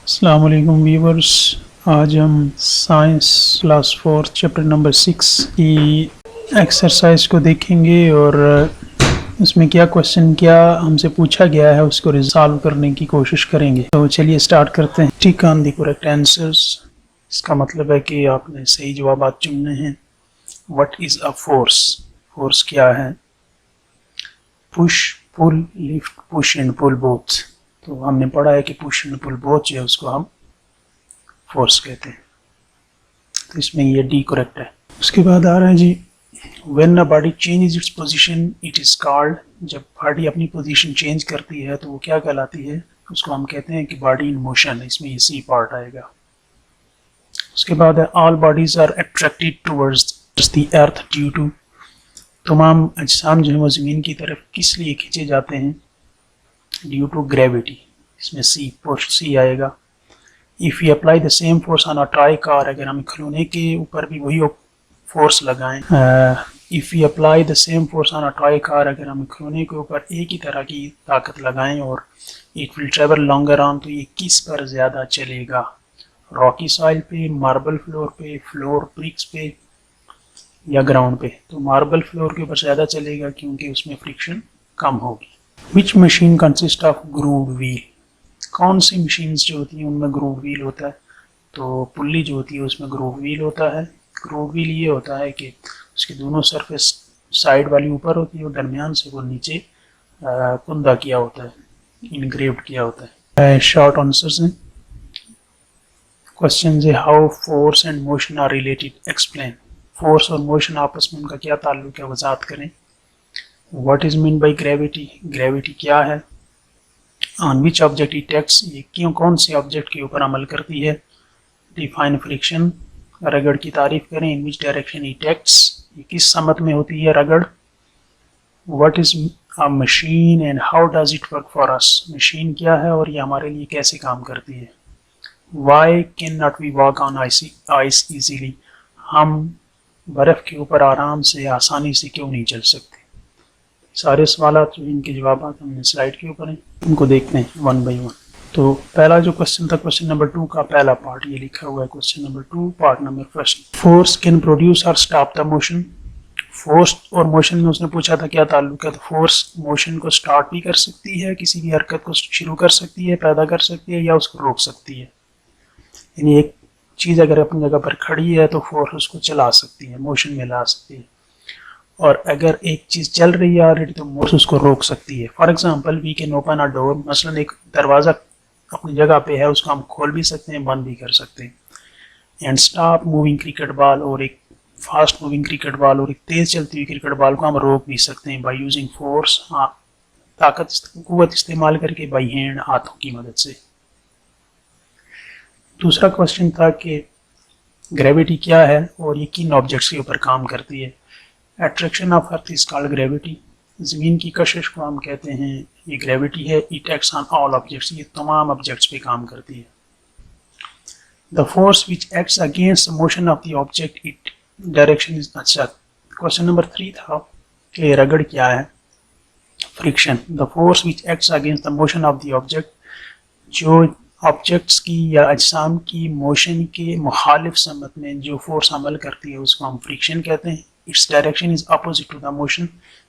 अस्सलाम वालेकुम व्यूवर्स। आज हम साइंस क्लास 4 चैप्टर नंबर 6 की एक्सरसाइज को देखेंगे और उसमें क्या क्वेश्चन क्या हमसे पूछा गया है उसको रिजॉल्व करने की कोशिश करेंगे। तो चलिए स्टार्ट करते हैं। Tick on the correct answers. इसका मतलब है कि आपने सही जवाब चुनने हैं। What is a force? Force क्या है? Push, pull, lift, push and pull both. तो हमने पढ़ा है कि पुश एंड पुल बोथ जो है उसको हम फोर्स कहते हैं। तो इसमें ये डी करेक्ट है। उसके बाद आ रहा है जी, when a body changes its position it is called. जब बॉडी अपनी पोजीशन चेंज करती है तो वो क्या कहलाती है? उसको हम कहते हैं कि बॉडी इन मोशन। इसमें ये सी पार्ट आएगा। उसके बाद है all bodies are attracted towards the earth due to. तमाम अजसाम जो है वो ज़मीन की तरफ किस लिए खींचे जाते हैं? Due to gravity. इसमें सी पोस्ट सी आएगा। If you apply the same force on a toy car, अगर हम खिलौने के ऊपर भी वही फोर्स लगाएं। If you apply the same force on a toy car, अगर हम खिलौने के ऊपर एक ही तरह की ताकत लगाएं और it will travel longer on, तो ये किस पर ज़्यादा चलेगा? रॉकी सॉइल पे, मार्बल फ्लोर पे, फ्लोर ब्रिक्स पे या ग्राउंड पे? तो मार्बल फ्लोर के ऊपर ज़्यादा चलेगा क्योंकि उसमें फ्रिक्शन कम होगी। विच machine consist of grooved wheel? कौन सी मशीन्स जो होती हैं उनमें ग्रूव व्हील होता है? तो पुल्ली जो होती है उसमें ग्रूव व्हील होता है। ग्रूव व्हील ये होता है कि उसके दोनों सरफेस साइड वाली ऊपर होती है और दरमियान से वो नीचे कुंदा किया होता है, इनग्रेव्ड किया होता है। शॉर्ट आंसर्स हैं। क्वेश्चन है how force and motion are related, explain. Force और मोशन आपस में उनका क्या ताल्लुक है, वजाहत करें। What is mean by gravity? Gravity क्या है? On which object it acts, ये क्यों कौन से ऑब्जेक्ट के ऊपर अमल करती है? डिफाइन फ्रिक्शन, रगड़ की तारीफ करें। इन विच डायरेक्शन इट एक्ट्स, ये किस समत में होती है रगड़? What is a machine and how does it work for us, machine क्या है और ये हमारे लिए कैसे काम करती है? Why can not we walk on ice easily, हम बर्फ़ के ऊपर आराम से आसानी से क्यों नहीं चल सकते? सारे सवाल जो इनके जवाब हमने स्लाइड के ऊपर हैं, उनको देखते हैं वन बाई वन। तो पहला जो क्वेश्चन था, क्वेश्चन नंबर 2 का पहला पार्ट ये लिखा हुआ है। Question number 2 part number first, force can produce और स्टॉप द मोशन। फोर्स और मोशन में उसने पूछा था क्या ताल्लुक है। तो फोर्स मोशन को स्टार्ट भी कर सकती है, किसी भी हरकत को शुरू कर सकती है, पैदा कर सकती है, या उसको रोक सकती है। यानी एक चीज़ अगर अपनी जगह पर खड़ी है तो फोर्स उसको चला सकती है, मोशन में ला सकती है। और अगर एक चीज़ चल रही है ऑलरेडी तो फोर्स उसको रोक सकती है। For example we can open a door, मसलन एक दरवाज़ा अपनी जगह पे है, उसको हम खोल भी सकते हैं, बंद भी कर सकते हैं। And stop moving cricket ball, और एक फास्ट मूविंग क्रिकेट बॉल और एक तेज़ चलती हुई क्रिकेट बॉल को हम रोक भी सकते हैं बाई यूजिंग फोर्स, कुव्वत इस्तेमाल करके, बाई हैंड, हाथों की मदद से। दूसरा क्वेश्चन था कि ग्रेविटी क्या है और ये किन ऑब्जेक्ट्स के ऊपर काम करती है। Attraction of earth is called gravity, ज़मीन की कशिश को हम कहते हैं ये ग्रेविटी है। It acts on all objects, ये तमाम ऑब्जेक्ट्स पे काम करती है। The force which acts against the motion of the object it direction is, अच्छा क्वेश्चन नंबर 3 था कि रगड़ क्या है। Friction, the force which acts against the motion of the object, जो ऑब्जेक्ट्स की या अजसाम की मोशन के मुखालिफ समत में जो फोर्स अमल करती है उसको हम फ्रिक्शन कहते हैं। Its direction is opposite to the motion,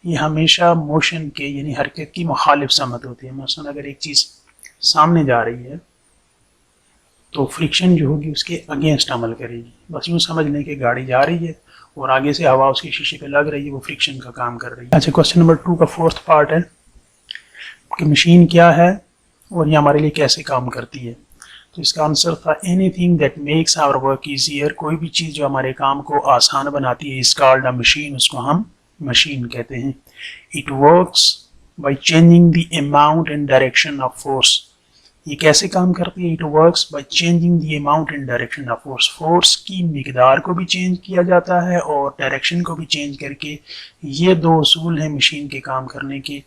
ये हमेशा मोशन के यानी हरकत की मुखालिफ समत होती है। मसलन अगर एक चीज़ सामने जा रही है तो फ्रिक्शन जो होगी उसके अगेंस्ट अमल करेगी। बस यूँ समझ लें कि गाड़ी जा रही है और आगे से हवा उसके शीशे पे लग रही है, वो फ्रिक्शन का काम कर रही है। अच्छा, क्वेश्चन नंबर 2 का फोर्थ पार्ट है कि मशीन क्या है और ये हमारे लिए कैसे काम करती है। तो इसका आंसर था anything that makes our work easier, कोई भी चीज़ जो हमारे काम को आसान बनाती है, इज कॉल्ड अ मशीन, उसको हम मशीन कहते हैं। It works by changing the amount and direction of force, ये कैसे काम करती है? It works by changing the amount and direction of force, force की मिकदार को भी चेंज किया जाता है और डायरेक्शन को भी चेंज करके, ये दो उसूल हैं मशीन के काम करने के,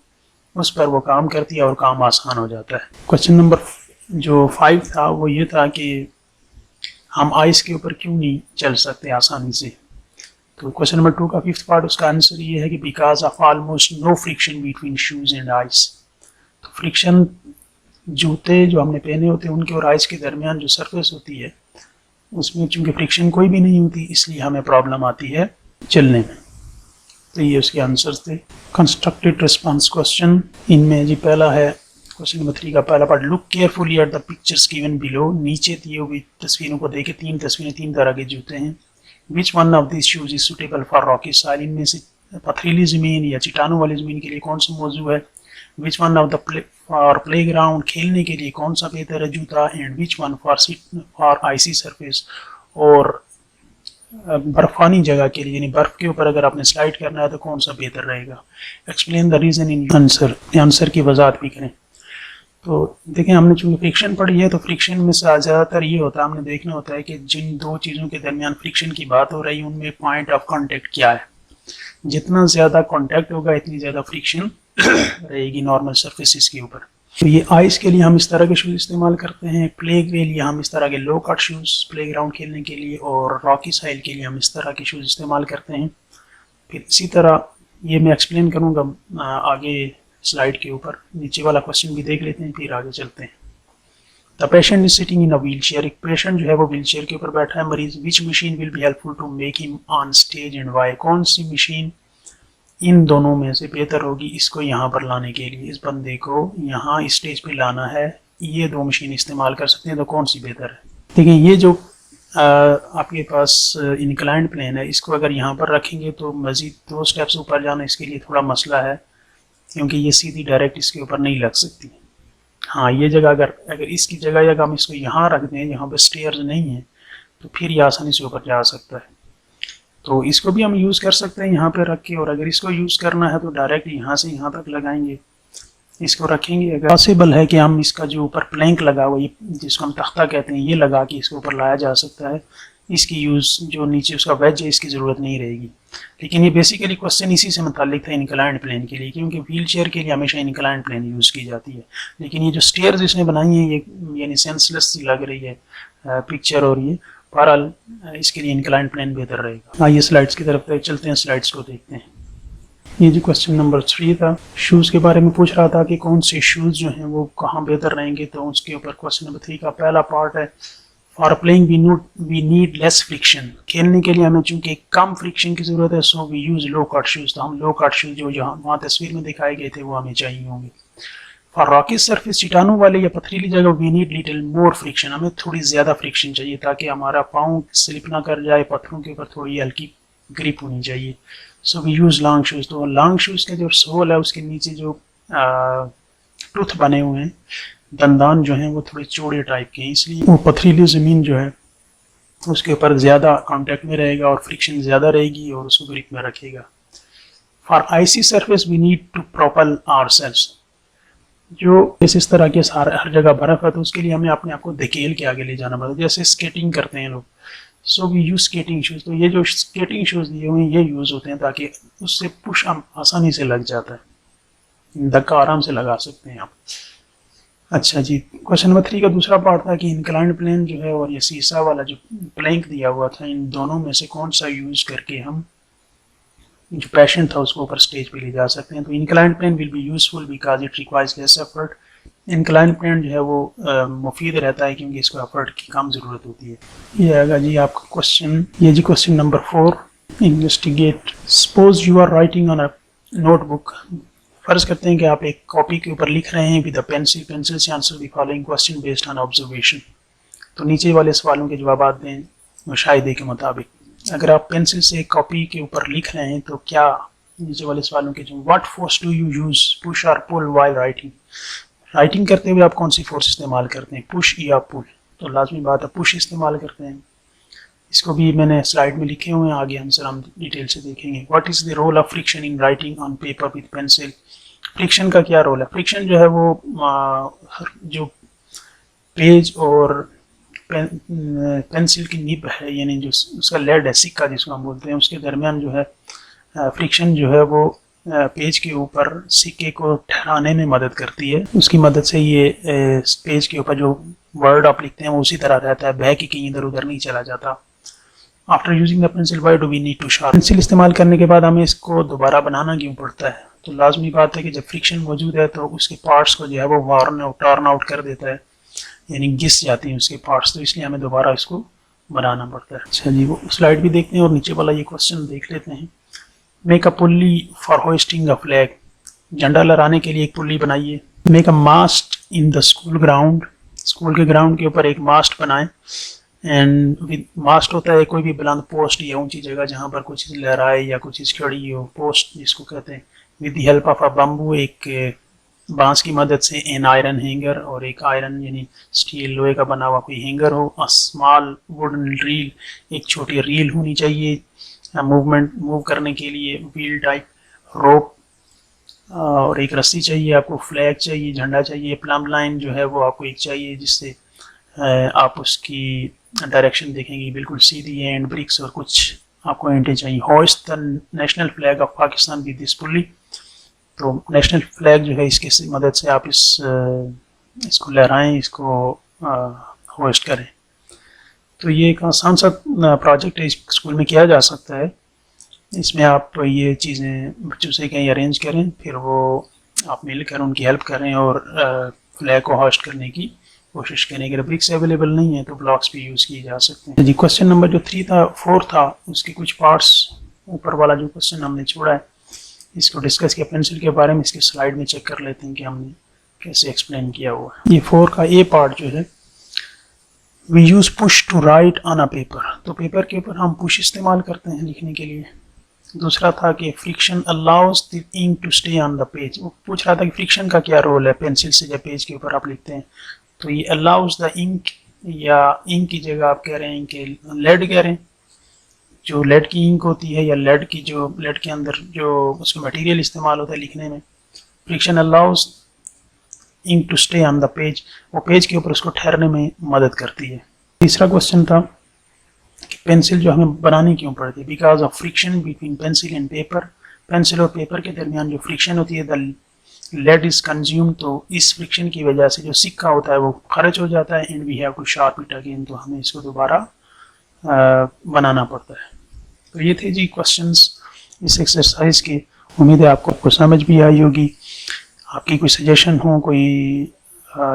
उस पर वो काम करती है और काम आसान हो जाता है। क्वेश्चन नंबर जो 5 था वो ये था कि हम आइस के ऊपर क्यों नहीं चल सकते आसानी से। तो क्वेश्चन नंबर 2 का 5th पार्ट, उसका आंसर ये है कि because of almost no friction between shoes and ice. तो फ्रिक्शन जूते जो हमने पहने होते हैं उनके और आइस के दरमियान जो सरफेस होती है उसमें चूंकि फ्रिक्शन कोई भी नहीं होती, इसलिए हमें प्रॉब्लम आती है चलने में। तो ये उसके आंसर्स थे। कंस्ट्रक्टेड रिस्पांस क्वेश्चन, इनमें जी पहला है क्वेश्चन नंबर 3 का पहला part, look carefully at the pictures given below. नीचे दिए हुई तस्वीरों को देखें, 3 तस्वीरें 3 तरह के जूते हैं। विच one of this shoes is suitable for Rocky soil, इनमें से पथरीली ज़मीन या चट्टानों वाली ज़मीन के लिए कौन सा मौजू है। Which one of the for playground, खेलने के लिए कौन सा बेहतर है जूता। And which one for icy surface, और बर्फानी जगह के लिए यानी बर्फ के ऊपर अगर आपने स्लाइड करना है तो कौन सा बेहतर रहेगा। Explain the reason in answer, answer की वजाहत भी करें। तो देखें, हमने चूंकि फ्रिक्शन पढ़ी है तो फ्रिक्शन में से ज़्यादातर ये होता है, हमने देखना होता है कि जिन दो चीज़ों के दरमियान फ्रिक्शन की बात हो रही है उनमें पॉइंट ऑफ कांटेक्ट क्या है। जितना ज़्यादा कांटेक्ट होगा इतनी ज़्यादा फ्रिक्शन रहेगी नॉर्मल सरफेसिस के ऊपर। तो ये आइस के लिए हम इस तरह के शूज़ इस्तेमाल करते हैं, प्ले के लिए हम इस तरह के लो कट शूज़ प्ले ग्राउंड खेलने के लिए, और रॉकी साइल के लिए हम इस तरह के शूज़ इस्तेमाल करते हैं। फिर इसी तरह ये मैं एक्सप्लेन करूँगा आगे स्लाइड के ऊपर। नीचे वाला क्वेश्चन भी देख लेते हैं फिर आगे चलते हैं। The patient is sitting in a wheel chair, एक पेशेंट जो है वो व्हील चेयर के ऊपर बैठा है मरीज। Which machine will be helpful to make him on stage and why, कौन सी मशीन इन दोनों में से बेहतर होगी इसको यहाँ पर लाने के लिए, इस बंदे को यहाँ स्टेज पे लाना है, ये दो मशीन इस्तेमाल कर सकते हैं तो कौन सी बेहतर है। देखिए, ये जो आपके पास इंक्लाइंड प्लेन है, इसको अगर यहाँ पर रखेंगे तो मज़ीद 2 स्टेप्स ऊपर जाना इसके लिए थोड़ा मसला है, क्योंकि ये सीधी डायरेक्ट इसके ऊपर नहीं लग सकती। हाँ, ये जगह अगर इसकी जगह अगर हम इसको यहाँ रख दें, यहाँ पर स्टेयर्स नहीं है, तो फिर ये आसानी से ऊपर जा सकता है। तो इसको भी हम यूज़ कर सकते हैं यहाँ पे रख के, और अगर इसको यूज़ करना है तो डायरेक्ट यहाँ से यहाँ तक लगाएंगे, इसको रखेंगे। अगर पॉसिबल है कि हम इसका जो ऊपर प्लैंक लगा हुआ, ये जिसको हम तख्ता कहते हैं, ये लगा के इसके ऊपर लाया जा सकता है। इसकी यूज़ जो नीचे उसका वेज है इसकी ज़रूरत नहीं रहेगी। लेकिन ये बेसिकली क्वेश्चन इसी से मुताल्लिक था इंक्लाइंड प्लेन के लिए, क्योंकि व्हील चेयर के लिए हमेशा इंक्लाइंड प्लेन यूज़ की जाती है। लेकिन ये जो स्टेयर्स इसने बनाई हैं ये यानी सेंसलेस सी लग रही है पिक्चर, और ये बहरहाल इसके लिए इंक्लाइंड प्लेन बेहतर रहेगा। आइए स्लाइड्स की तरफ चलते हैं, स्लाइड्स को देखते हैं। ये जो क्वेश्चन नंबर 3 था, शूज़ के बारे में पूछ रहा था कि कौन से शूज़ जो हैं वो कहाँ बेहतर रहेंगे। तो उसके ऊपर क्वेश्चन नंबर 3 का पहला पार्ट है, for playing we need less friction, खेलने के लिए हमें चूंकि कम फ्रिक्शन की ज़रूरत है, so we use low cut shoes, तो हम लो कट शूज़ जो जहाँ वहाँ तस्वीर में दिखाए गए थे वो हमें चाहिए होंगे। फॉर रॉकी सरफेस, चट्टानों वाले या पथरीली जगह, we need little more friction, हमें थोड़ी ज़्यादा फ्रिक्शन चाहिए ताकि हमारा पाँव स्लिप ना कर जाए, पत्थरों के ऊपर थोड़ी हल्की ग्रिप होनी चाहिए। So we use long shoes, तो लॉन्ग शूज़ के जो सोल है उसके नीचे जो टूथ बने हुए हैं, दंदान जो हैं वो थोड़े चौड़े टाइप के हैं, इसलिए वो पथरीली ज़मीन जो है उसके ऊपर ज़्यादा कांटेक्ट में रहेगा और फ्रिक्शन ज़्यादा रहेगी और उसको ग्रिप में रखेगा। For icy surface we need to propel ourselves, जो इस तरह के हर जगह बर्फ़ है तो उसके लिए हमें अपने आप को धकेल के आगे ले जाना पड़ता है, जैसे स्केटिंग करते हैं लोग। So we use skating shoes, तो ये जो स्केटिंग शूज़ दिए हुए हैं ये यूज़ होते हैं ताकि उससे पुश आसानी से लग जाता है, धक्का आराम से लगा सकते हैं आप। अच्छा जी, क्वेश्चन नंबर 3 का दूसरा पार्ट था कि इंक्लाइंड प्लेन जो है और ये सीसा वाला जो प्लैंक दिया हुआ था, इन दोनों में से कौन सा यूज़ करके हम जो पेशेंट था उसको ऊपर स्टेज पे ले जा सकते हैं। तो inclined plane will be useful because it requires less effort, inclined plane जो है वो मुफीद रहता है क्योंकि इसको एफर्ट की कम ज़रूरत होती है। ये आएगा जी आपका क्वेश्चन, ये जी question number 4, investigate. Suppose you are writing on a notebook, फर्ज करते हैं कि आप एक कॉपी के ऊपर लिख रहे हैं विद अ पेंसिल से answer the following question based on observation. तो नीचे वाले सवालों के जवाब दें मुशाहिदे के मुताबिक। अगर आप पेंसिल से एक कॉपी के ऊपर लिख रहे हैं तो क्या नीचे वाले सवालों के जवाब, what force do you use push और पुल व्हाइल राइटिंग, राइटिंग करते हुए आप कौन सी फोर्स इस्तेमाल करते हैं, पुश या पुल। तो लाजमी बात है पुश इस्तेमाल करते हैं। इसको भी मैंने स्लाइड में लिखे हुए हैं, आगे आंसर हम डिटेल से देखेंगे। What is the role of friction in writing on paper with pencil, friction का क्या रोल है। फ्रिक्शन जो है वो जो पेज और पेंसिल की निब है यानी जो उसका लेड है, सिक्का जिसको हम बोलते हैं, उसके दरमियान जो है फ्रिक्शन जो है वो पेज के ऊपर सिक्के को ठहराने में मदद करती है। उसकी मदद से ये पेज के ऊपर जो वर्ड आप लिखते हैं वो उसी तरह रहता है, बह के कहीं इधर उधर नहीं चला जाता। After using the pencil why do we need to sharp, pencil इस्तेमाल करने के बाद हमें इसको दोबारा बनाना क्यों पड़ता है। तो लाजमी बात है कि जब फ्रिक्शन मौजूद है तो उसके पार्ट्स को जो है वो टर्न आउट कर देता है, यानी घिस जाते हैं उसके पार्ट्स, तो इसलिए हमें दोबारा इसको बनाना पड़ता है। अच्छा जी, वो स्लाइड भी देखते हैं और नीचे वाला ये क्वेश्चन देख लेते हैं। Make a pulley for hoisting a flag, झंडा लहराने के लिए एक पुल्ली बनाइए। Make a mast in the school ground, school के ग्राउंड के ऊपर एक मास्ट बनाएं। एंड विद मास्ट होता है कोई भी बुलंद पोस्ट या ऊंची जगह जहां पर कुछ चीज़ लहराए या कुछ चीज़ खड़ी हो, पोस्ट जिसको कहते हैं। With the help of a bamboo, एक बांस की मदद से, एन आयरन हैंगर, और एक आयरन यानी स्टील लोहे का बना हुआ कोई हैंगर हो। अ स्मॉल वुडन रील, एक छोटी रील होनी चाहिए मूव करने के लिए। व्हील टाइप रोप, और एक रस्सी चाहिए आपको। फ्लैग चाहिए, झंडा चाहिए। प्लम लाइन जो है वो आपको एक चाहिए जिससे आप उसकी डायरेक्शन देखेंगे बिल्कुल सीधी है। एंड ब्रिक्स और कुछ आपको एंटे चाहिए। Hoist the national flag of Pakistan with this pulley, तो नेशनल फ्लैग जो है इसकी मदद से आप इसको लहराएं, इसको होस्ट करें। तो ये एक आसान सा प्रोजेक्ट है, इस स्कूल में किया जा सकता है। इसमें आप ये चीज़ें बच्चों से कहीं अरेंज करें, फिर वो आप मिलकर उनकी हेल्प करें और फ्लैग को होस्ट करने की कोशिश करें। अगर ब्रिक्स अवेलेबल नहीं है तो ब्लॉक्स भी यूज़ किए जा सकते हैं। जी, क्वेश्चन नंबर जो 4 था उसके कुछ पार्ट्स, ऊपर वाला जो क्वेश्चन हमने छोड़ा है इसको डिस्कस किया पेंसिल के बारे में। इसके स्लाइड में चेक कर लेते हैं कि हमने कैसे एक्सप्लेन किया हुआ है। ये 4 का ए पार्ट जो है, we use push to write on a paper, तो पेपर के ऊपर हम पुश इस्तेमाल करते हैं लिखने के लिए। दूसरा था कि friction allows the ink to stay on the page, वो पूछ रहा था कि फ्रिक्शन का क्या रोल है पेंसिल से जब पेज के ऊपर आप लिखते हैं। तो ये अलाउज द इंक, या इंक की जगह आप कह रहे हैं कि लेड कह रहे हैं, जो लेड की इंक होती है या लेड के अंदर जो उसका मटेरियल इस्तेमाल होता है लिखने में। Friction allows ink to stay on the page, वो पेज के ऊपर उसको ठहरने में मदद करती है। तीसरा क्वेश्चन था कि पेंसिल जो हमें बनानी क्यों पड़ती है, because of friction between pencil and paper, pencil और पेपर के दरमियान जो फ्रिक्शन होती है, द लेड इज कंज्यूम, तो इस फ्रिक्शन की वजह से जो सिक्का होता है वो खर्च हो जाता है। And we have to sharp it again, तो हमें इसको दोबारा बनाना पड़ता है। तो ये थे जी क्वेश्चंस इस एक्सरसाइज के। उम्मीद है आपको समझ भी आई होगी। आपकी कोई सजेशन हो, कोई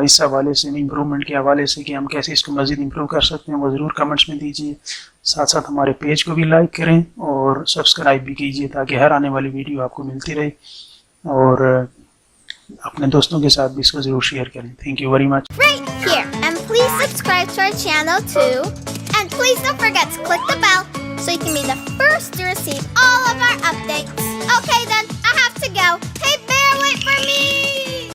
इस हवाले से, इम्प्रूवमेंट के हवाले से कि हम कैसे इसको मज़ीद इम्प्रूव कर सकते हैं, वो ज़रूर कमेंट्स में दीजिए। साथ साथ हमारे पेज को भी लाइक करें और सब्सक्राइब भी कीजिए ताकि हर आने वाली वीडियो आपको मिलती रहे, और अपने दोस्तों के साथ भी इसको ज़रूर शेयर करें। Thank you very much. Right here, and please subscribe to our channel too. And please don't forget to click the bell so you can be the first to receive all of our updates. Okay then, I have to go. Hey bear, wait for me!